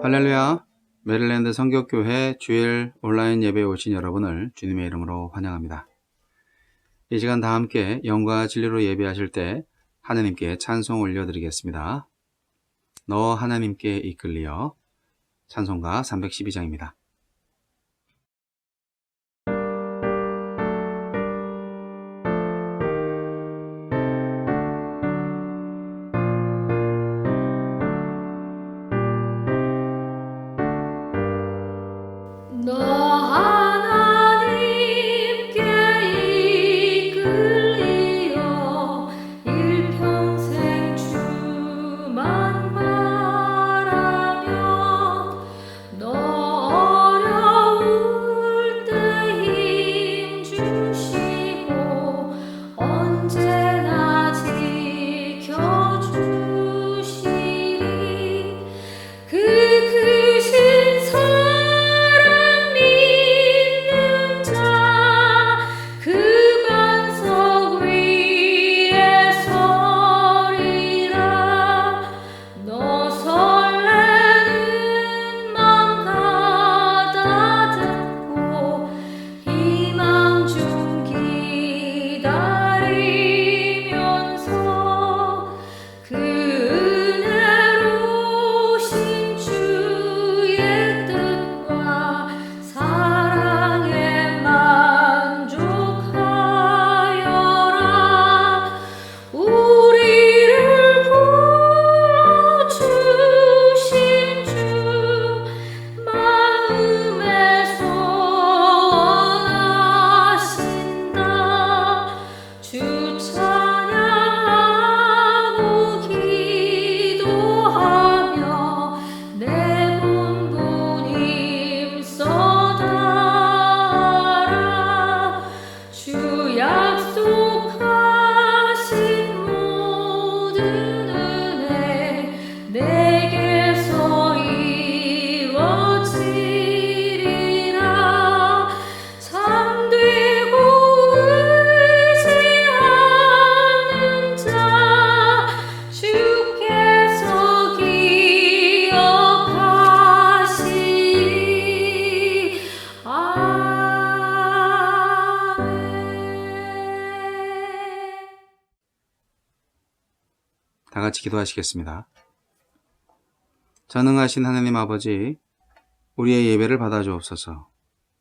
할렐루야. 메릴랜드 성격교회 주일 온라인 예배에 오신 여러분을 주님의 이름으로 환영합니다. 이 시간 다 함께 영과 진리로 예배하실 때 하나님께 찬송 올려드리겠습니다. 너 하나님께 이끌리어 찬송가 312장입니다. 다 같이 기도하시겠습니다. 전능하신 하나님 아버지, 우리의 예배를 받아주옵소서.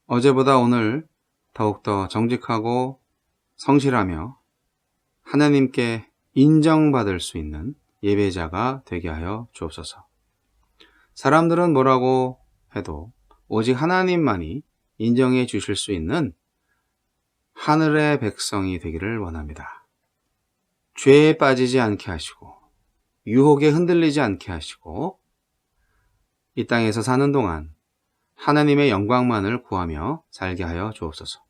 어제보다 오늘 더욱더 정직하고 성실하며 하나님께 인정받을 수 있는 예배자가 되게 하여 주옵소서. 사람들은 뭐라고 해도 오직 하나님만이 인정해 주실 수 있는 하늘의 백성이 되기를 원합니다. 죄에 빠지지 않게 하시고 유혹에 흔들리지 않게 하시고 이 땅에서 사는 동안 하나님의 영광만을 구하며 살게 하여 주옵소서.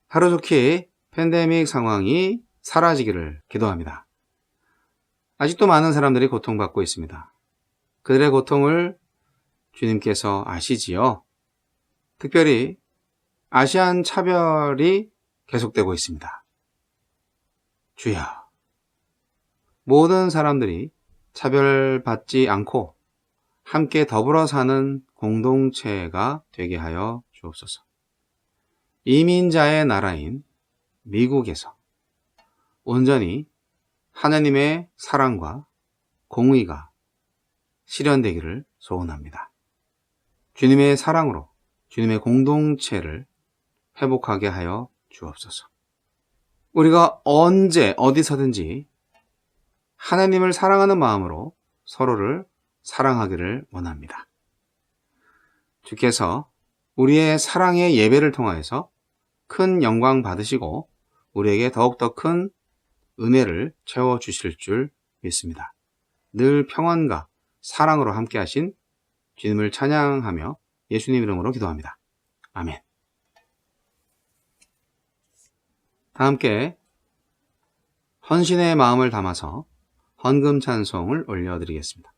하루속히 팬데믹 상황이 사라지기를 기도합니다. 아직도 많은 사람들이 고통받고 있습니다. 그들의 고통을 주님께서 아시지요. 특별히 아시안 차별이 계속되고 있습니다. 주여, 모든 사람들이 차별받지 않고 함께 더불어 사는 공동체가 되게 하여 주옵소서. 이민자의 나라인 미국에서 온전히 하나님의 사랑과 공의가 실현되기를 소원합니다. 주님의 사랑으로 주님의 공동체를 회복하게 하여 주옵소서. 우리가 언제 어디서든지 하나님을 사랑하는 마음으로 서로를 사랑하기를 원합니다. 주께서 우리의 사랑의 예배를 통하여서 큰 영광 받으시고 우리에게 더욱더 큰 은혜를 채워주실 줄 믿습니다. 늘 평안과 사랑으로 함께 하신 주님을 찬양하며 예수님 이름으로 기도합니다. 아멘. 다 함께 헌신의 마음을 담아서 헌금 찬송을 올려드리겠습니다.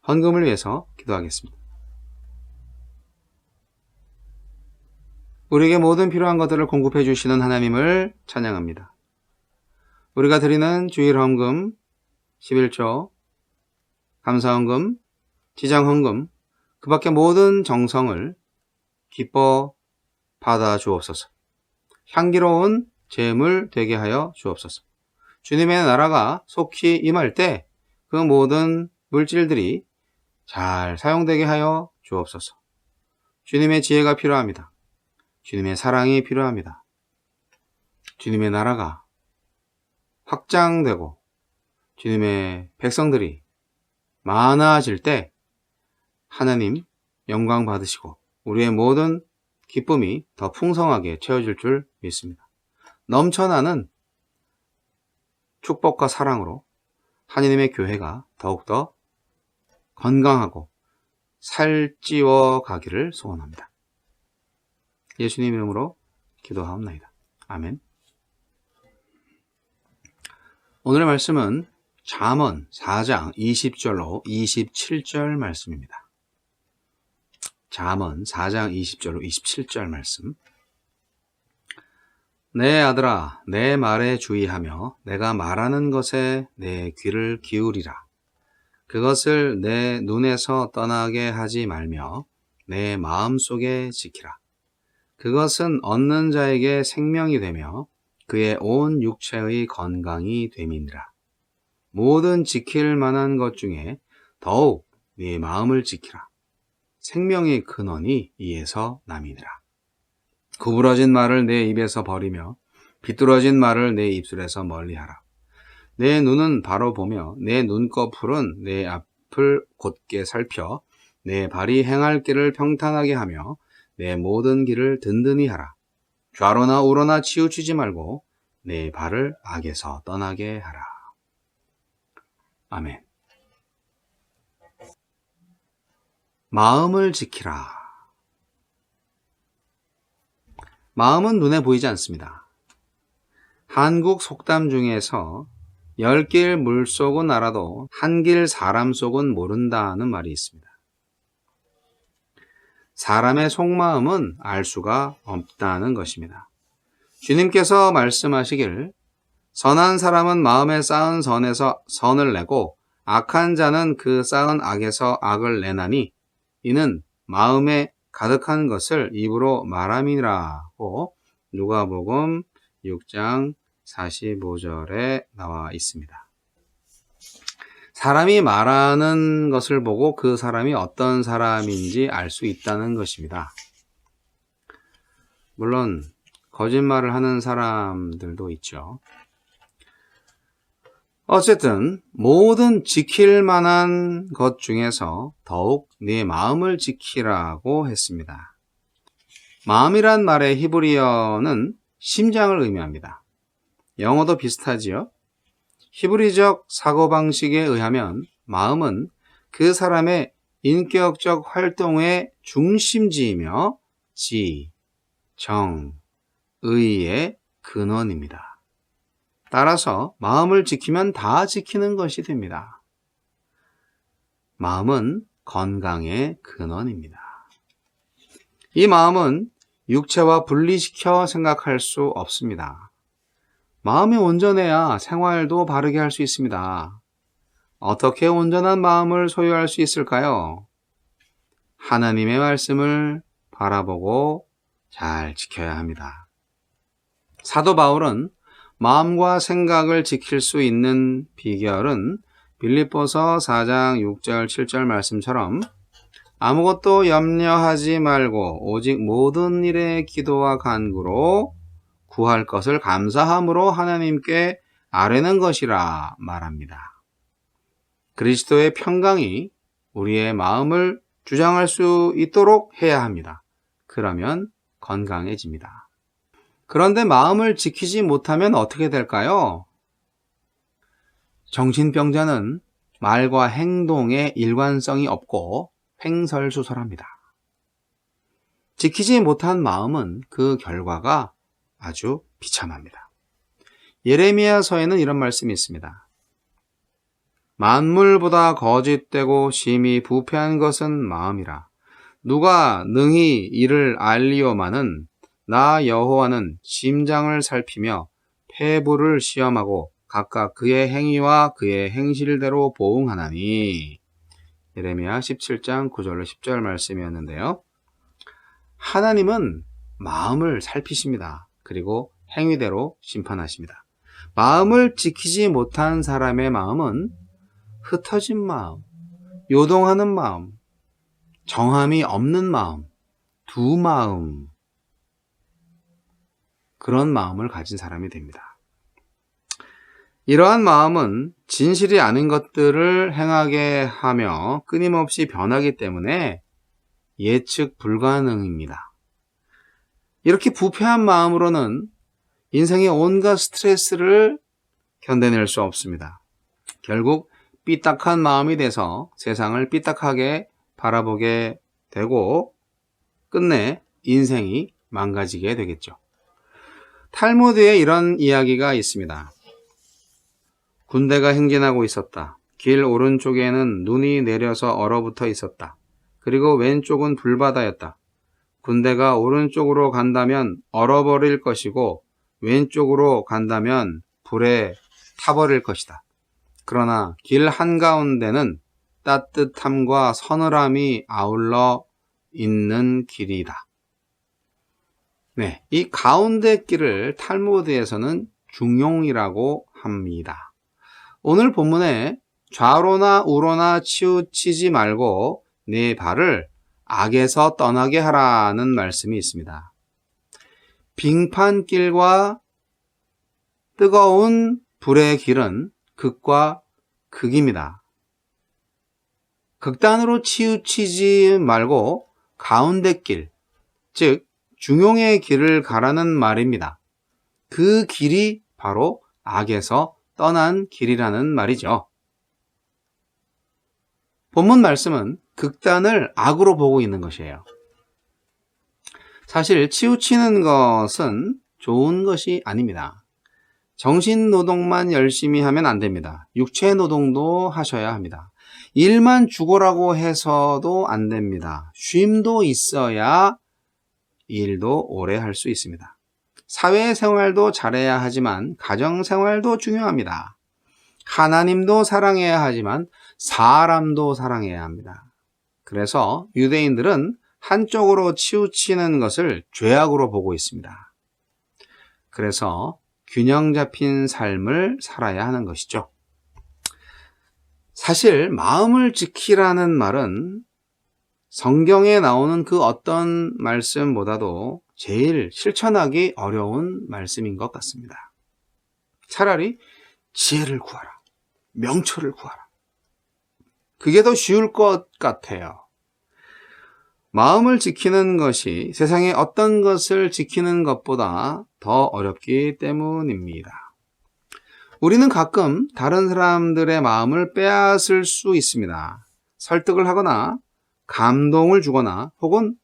헌금을 위해서 기도하겠습니다. 우리에게 모든 필요한 것들을 공급해 주시는 하나님을 찬양합니다. 우리가 드리는 주일 헌금, 11조, 감사 헌금, 지장 헌금, 그 밖의 모든 정성을 기뻐 받아 주옵소서. 향기로운 제물 되게 하여 주옵소서. 주님의 나라가 속히 임할 때 그 모든 물질들이 잘 사용되게 하여 주옵소서. 주님의 지혜가 필요합니다. 주님의 사랑이 필요합니다. 주님의 나라가 확장되고 주님의 백성들이 많아질 때 하나님 영광 받으시고 우리의 모든 기쁨이 더 풍성하게 채워질 줄 믿습니다. 넘쳐나는 축복과 사랑으로 하나님의 교회가 더욱더 건강하고 살찌워 가기를 소원합니다. 예수님 이름으로 기도하옵나이다. 아멘. 오늘의 말씀은 잠언 4장 20절로 27절 말씀입니다. 잠언 4장 20절로 27절 말씀. 내 아들아, 내 말에 주의하며 내가 말하는 것에 내 귀를 기울이라. 그것을 내 눈에서 떠나게 하지 말며 내 마음속에 지키라. 그것은 얻는 자에게 생명이 되며 그의 온 육체의 건강이 됨이니라. 모든 지킬 만한 것 중에 더욱 네 마음을 지키라. 생명의 근원이 이에서 남이니라. 구부러진 말을 내 입에서 버리며 비뚤어진 말을 내 입술에서 멀리하라. 내 눈은 바로 보며 내 눈꺼풀은 내 앞을 곧게 살펴 내 발이 행할 길을 평탄하게 하며 내 모든 길을 든든히 하라. 좌로나 우로나 치우치지 말고 내 발을 악에서 떠나게 하라. 아멘. 마음을 지키라. 마음은 눈에 보이지 않습니다. 한국 속담 중에서 10길 물속은 알아도 한 길 사람 속은 모른다는 말이 있습니다. 사람의 속마음은 알 수가 없다는 것입니다. 주님께서 말씀하시길 선한 사람은 마음에 쌓은 선에서 선을 내고 악한 자는 그 쌓은 악에서 악을 내나니 이는 마음에 가득한 것을 입으로 말함이라고 누가복음 6장 45절에 나와 있습니다. 사람이 말하는 것을 보고 그 사람이 어떤 사람인지 알 수 있다는 것입니다. 물론 거짓말을 하는 사람들도 있죠. 어쨌든 모든 지킬 만한 것 중에서 더욱 네 마음을 지키라고 했습니다. 마음이란 말의 히브리어는 심장을 의미합니다. 영어도 비슷하지요. 히브리적 사고방식에 의하면 마음은 그 사람의 인격적 활동의 중심지이며 지, 정, 의의 근원입니다. 따라서 마음을 지키면 다 지키는 것이 됩니다. 마음은 건강의 근원입니다. 이 마음은 육체와 분리시켜 생각할 수 없습니다. 마음이 온전해야 생활도 바르게 할 수 있습니다. 어떻게 온전한 마음을 소유할 수 있을까요? 하나님의 말씀을 바라보고 잘 지켜야 합니다. 사도 바울은 마음과 생각을 지킬 수 있는 비결은 빌립보서 4장 6절 7절 말씀처럼 아무것도 염려하지 말고 오직 모든 일에 기도와 간구로 구할 것을 감사함으로 하나님께 아뢰는 것이라 말합니다. 그리스도의 평강이 우리의 마음을 주장할 수 있도록 해야 합니다. 그러면 건강해집니다. 그런데 마음을 지키지 못하면 어떻게 될까요? 정신병자는 말과 행동에 일관성이 없고 횡설수설합니다. 지키지 못한 마음은 그 결과가 아주 비참합니다. 예레미야서에는 이런 말씀이 있습니다. 만물보다 거짓되고 심히 부패한 것은 마음이라. 누가 능히 이를 알리오마는 나 여호와는 심장을 살피며 폐부를 시험하고 각각 그의 행위와 그의 행실대로 보응하나니. 예레미야 17장 9절로 10절 말씀이었는데요. 하나님은 마음을 살피십니다. 그리고 행위대로 심판하십니다. 마음을 지키지 못한 사람의 마음은 흩어진 마음, 요동하는 마음, 정함이 없는 마음, 두 마음, 그런 마음을 가진 사람이 됩니다. 이러한 마음은 진실이 아닌 것들을 행하게 하며 끊임없이 변하기 때문에 예측 불가능입니다. 이렇게 부패한 마음으로는 인생의 온갖 스트레스를 견뎌낼 수 없습니다. 결국 삐딱한 마음이 돼서 세상을 삐딱하게 바라보게 되고 끝내 인생이 망가지게 되겠죠. 탈무드에 이런 이야기가 있습니다. 군대가 행진하고 있었다. 길 오른쪽에는 눈이 내려서 얼어붙어 있었다. 그리고 왼쪽은 불바다였다. 군대가 오른쪽으로 간다면 얼어버릴 것이고 왼쪽으로 간다면 불에 타버릴 것이다. 그러나 길 한가운데는 따뜻함과 서늘함이 아울러 있는 길이다. 네, 이 가운데 길을 탈무드에서는 중용이라고 합니다. 오늘 본문에 좌로나 우로나 치우치지 말고 내 발을 악에서 떠나게 하라는 말씀이 있습니다. 빙판길과 뜨거운 불의 길은 극과 극입니다. 극단으로 치우치지 말고 가운데 길, 즉 중용의 길을 가라는 말입니다. 그 길이 바로 악에서 떠난 길이라는 말이죠. 본문 말씀은 극단을 악으로 보고 있는 것이에요. 사실 치우치는 것은 좋은 것이 아닙니다. 정신 노동만 열심히 하면 안 됩니다. 육체 노동도 하셔야 합니다. 일만 죽어라고 해서도 안 됩니다. 쉼도 있어야 일도 오래 할 수 있습니다. 사회생활도 잘해야 하지만 가정생활도 중요합니다. 하나님도 사랑해야 하지만 사람도 사랑해야 합니다. 그래서 유대인들은 한쪽으로 치우치는 것을 죄악으로 보고 있습니다. 그래서 균형 잡힌 삶을 살아야 하는 것이죠. 사실 마음을 지키라는 말은 성경에 나오는 그 어떤 말씀보다도 제일 실천하기 어려운 말씀인 것 같습니다. 차라리 지혜를 구하라, 명철을 구하라. 그게 더 쉬울 것 같아요. 마음을 지키는 것이 세상의 어떤 것을 지키는 것보다 더 어렵기 때문입니다. 우리는 가끔 다른 사람들의 마음을 빼앗을 수 있습니다. 설득을 하거나 감동을 주거나 혹은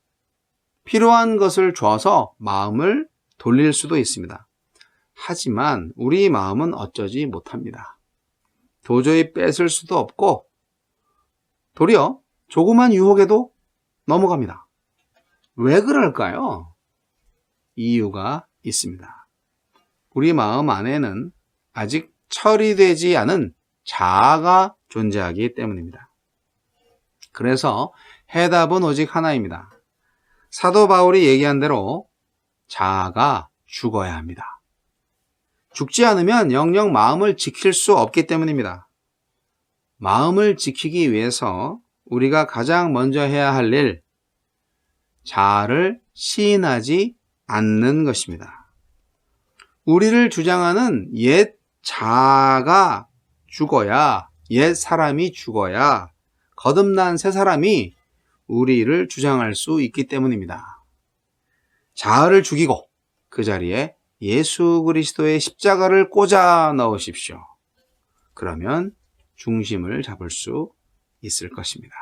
필요한 것을 줘서 마음을 돌릴 수도 있습니다. 하지만 우리 마음은 어쩌지 못합니다. 도저히 뺏을 수도 없고 도리어 조그만 유혹에도 넘어갑니다. 왜 그럴까요? 이유가 있습니다. 우리 마음 안에는 아직 처리되지 않은 자아가 존재하기 때문입니다. 그래서 해답은 오직 하나입니다. 사도 바울이 얘기한 대로 자아가 죽어야 합니다. 죽지 않으면 영영 마음을 지킬 수 없기 때문입니다. 마음을 지키기 위해서 우리가 가장 먼저 해야 할 일, 자아를 시인하지 않는 것입니다. 우리를 주장하는 옛 자아가 죽어야, 옛 사람이 죽어야 거듭난 새 사람이 우리를 주장할 수 있기 때문입니다. 자아를 죽이고 그 자리에 예수 그리스도의 십자가를 꽂아 넣으십시오. 그러면 중심을 잡을 수 있을 것입니다.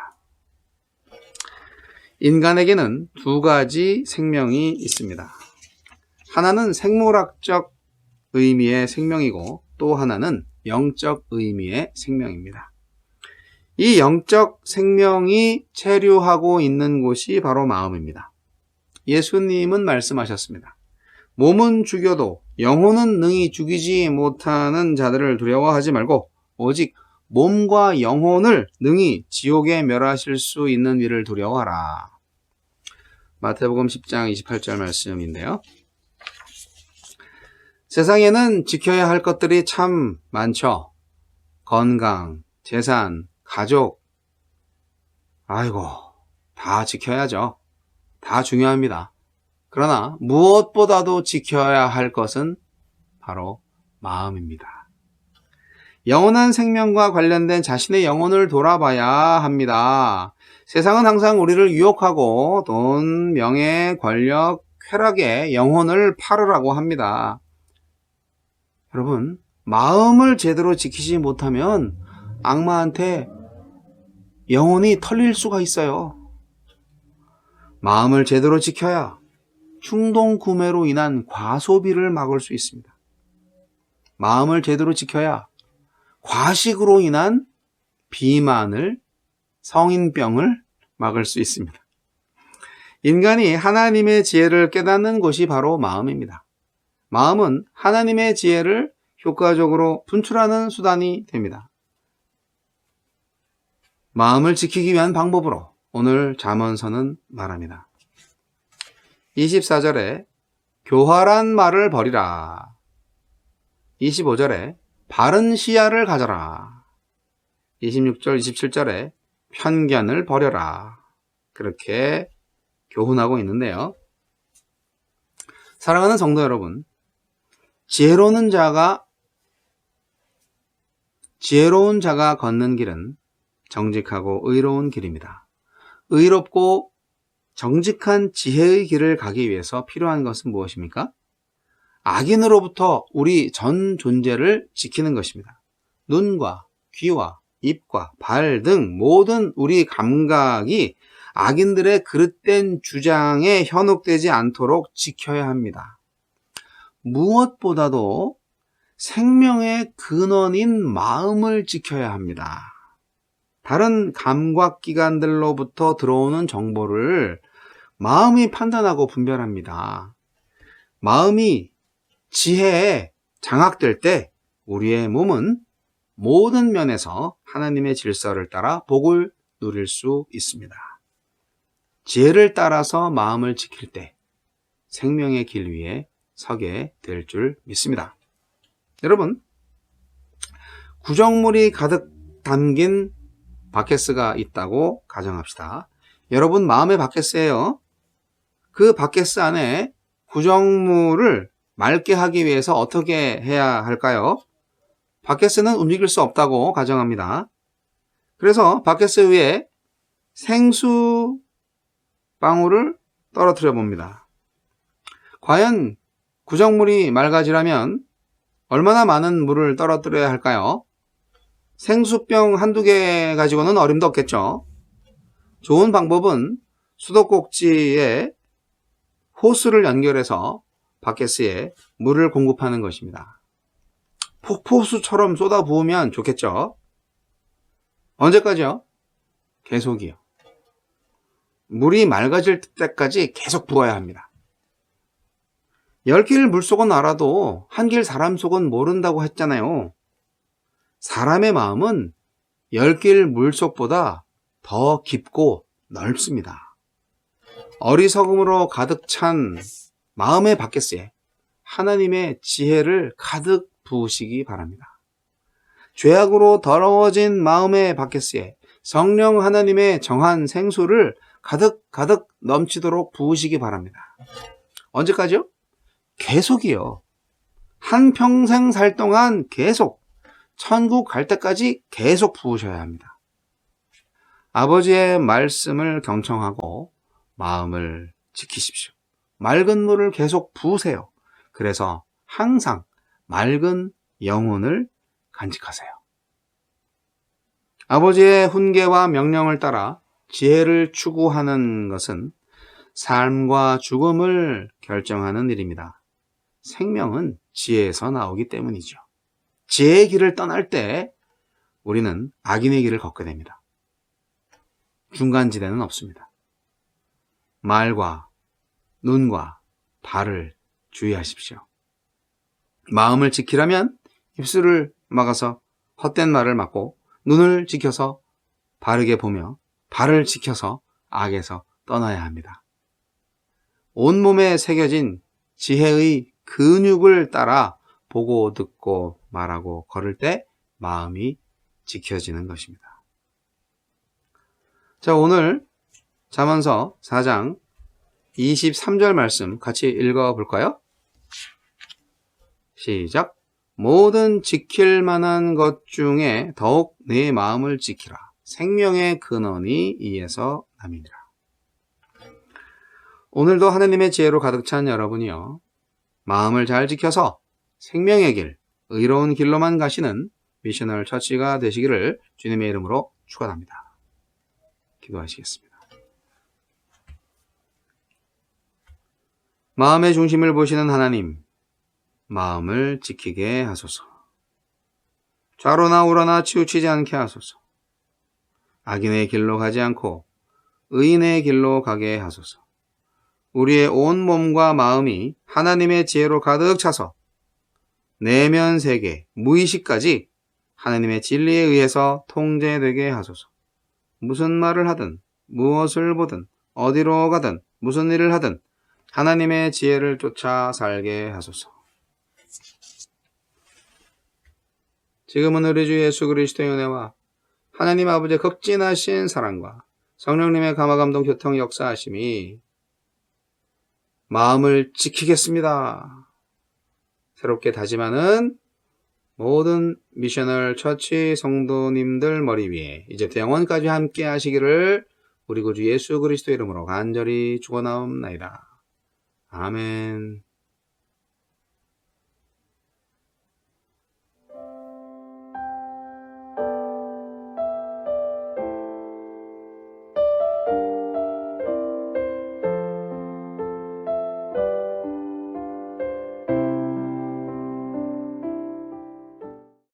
인간에게는 두 가지 생명이 있습니다. 하나는 생물학적 의미의 생명이고 또 하나는 영적 의미의 생명입니다. 이 영적 생명이 체류하고 있는 곳이 바로 마음입니다. 예수님은 말씀하셨습니다. 몸은 죽여도 영혼은 능히 죽이지 못하는 자들을 두려워하지 말고 오직 몸과 영혼을 능히 지옥에 멸하실 수 있는 이를 두려워하라. 마태복음 10장 28절 말씀인데요. 세상에는 지켜야 할 것들이 참 많죠. 건강, 재산, 가족, 아이고, 다 지켜야죠. 다 중요합니다. 그러나 무엇보다도 지켜야 할 것은 바로 마음입니다. 영원한 생명과 관련된 자신의 영혼을 돌아봐야 합니다. 세상은 항상 우리를 유혹하고 돈, 명예, 권력, 쾌락에 영혼을 팔으라고 합니다. 여러분, 마음을 제대로 지키지 못하면 악마한테 영혼이 털릴 수가 있어요. 마음을 제대로 지켜야 충동 구매로 인한 과소비를 막을 수 있습니다. 마음을 제대로 지켜야 과식으로 인한 비만을, 성인병을 막을 수 있습니다. 인간이 하나님의 지혜를 깨닫는 곳이 바로 마음입니다. 마음은 하나님의 지혜를 효과적으로 분출하는 수단이 됩니다. 마음을 지키기 위한 방법으로 오늘 잠언서는 말합니다. 24절에 교활한 말을 버리라. 25절에 바른 시야를 가져라. 26절, 27절에 편견을 버려라. 그렇게 교훈하고 있는데요. 사랑하는 성도 여러분, 지혜로운 자가 걷는 길은 정직하고 의로운 길입니다. 의롭고 정직한 지혜의 길을 가기 위해서 필요한 것은 무엇입니까? 악인으로부터 우리 전 존재를 지키는 것입니다. 눈과 귀와 입과 발 등 모든 우리 감각이 악인들의 그릇된 주장에 현혹되지 않도록 지켜야 합니다. 무엇보다도 생명의 근원인 마음을 지켜야 합니다. 다른 감각기관들로부터 들어오는 정보를 마음이 판단하고 분별합니다. 마음이 지혜에 장악될 때 우리의 몸은 모든 면에서 하나님의 질서를 따라 복을 누릴 수 있습니다. 지혜를 따라서 마음을 지킬 때 생명의 길 위에 서게 될 줄 믿습니다. 여러분, 구정물이 가득 담긴 바켓스가 있다고 가정합시다. 여러분 마음의 바켓스예요. 그 바켓스 안에 구정물을 맑게 하기 위해서 어떻게 해야 할까요? 바켓스는 움직일 수 없다고 가정합니다. 그래서 바켓스 위에 생수 방울을 떨어뜨려 봅니다. 과연 구정물이 맑아지려면 얼마나 많은 물을 떨어뜨려야 할까요? 생수병 한두 개 가지고는 어림도 없겠죠. 좋은 방법은 수도꼭지에 호스를 연결해서 바켓스에 물을 공급하는 것입니다. 폭포수처럼 쏟아 부으면 좋겠죠. 언제까지요? 계속이요. 물이 맑아질 때까지 계속 부어야 합니다. 10길 물속은 알아도 한 길 사람 속은 모른다고 했잖아요. 사람의 마음은 10길 물속보다 더 깊고 넓습니다. 어리석음으로 가득 찬 마음의 바켓스에 하나님의 지혜를 가득 부으시기 바랍니다. 죄악으로 더러워진 마음의 바켓스에 성령 하나님의 정한 생수를 가득 넘치도록 부으시기 바랍니다. 언제까지요? 계속이요. 한평생 살 동안 계속, 천국 갈 때까지 계속 부으셔야 합니다. 아버지의 말씀을 경청하고 마음을 지키십시오. 맑은 물을 계속 부으세요. 그래서 항상 맑은 영혼을 간직하세요. 아버지의 훈계와 명령을 따라 지혜를 추구하는 것은 삶과 죽음을 결정하는 일입니다. 생명은 지혜에서 나오기 때문이죠. 지혜의 길을 떠날 때 우리는 악인의 길을 걷게 됩니다. 중간지대는 없습니다. 말과 눈과 발을 주의하십시오. 마음을 지키려면 입술을 막아서 헛된 말을 막고, 눈을 지켜서 바르게 보며 발을 지켜서 악에서 떠나야 합니다. 온몸에 새겨진 지혜의 근육을 따라 보고 듣고 말하고 걸을 때 마음이 지켜지는 것입니다. 자, 오늘 잠언서 4장 23절 말씀 같이 읽어볼까요? 시작. 모든 지킬 만한 것 중에 더욱 내 마음을 지키라. 생명의 근원이 이에서 남이니라. 오늘도 하느님의 지혜로 가득 찬 여러분이요, 마음을 잘 지켜서 생명의 길, 의로운 길로만 가시는 미셔널 처치가 되시기를 주님의 이름으로 축원합니다. 기도하시겠습니다. 마음의 중심을 보시는 하나님, 마음을 지키게 하소서. 좌로나 우로나 치우치지 않게 하소서. 악인의 길로 가지 않고 의인의 길로 가게 하소서. 우리의 온 몸과 마음이 하나님의 지혜로 가득 차서 내면 세계, 무의식까지 하나님의 진리에 의해서 통제되게 하소서. 무슨 말을 하든, 무엇을 보든, 어디로 가든, 무슨 일을 하든 하나님의 지혜를 쫓아 살게 하소서. 지금은 우리 주 예수 그리스도의 은혜와 하나님 아버지의 극진하신 사랑과 성령님의 감화감동 교통 역사하심이 마음을 지키겠습니다. 새롭게 다짐하는 모든 미셔널 처치 성도님들 머리 위에 이제부터 영원까지 함께 하시기를 우리 구주 예수 그리스도 이름으로 간절히 축원하옵나이다. 아멘.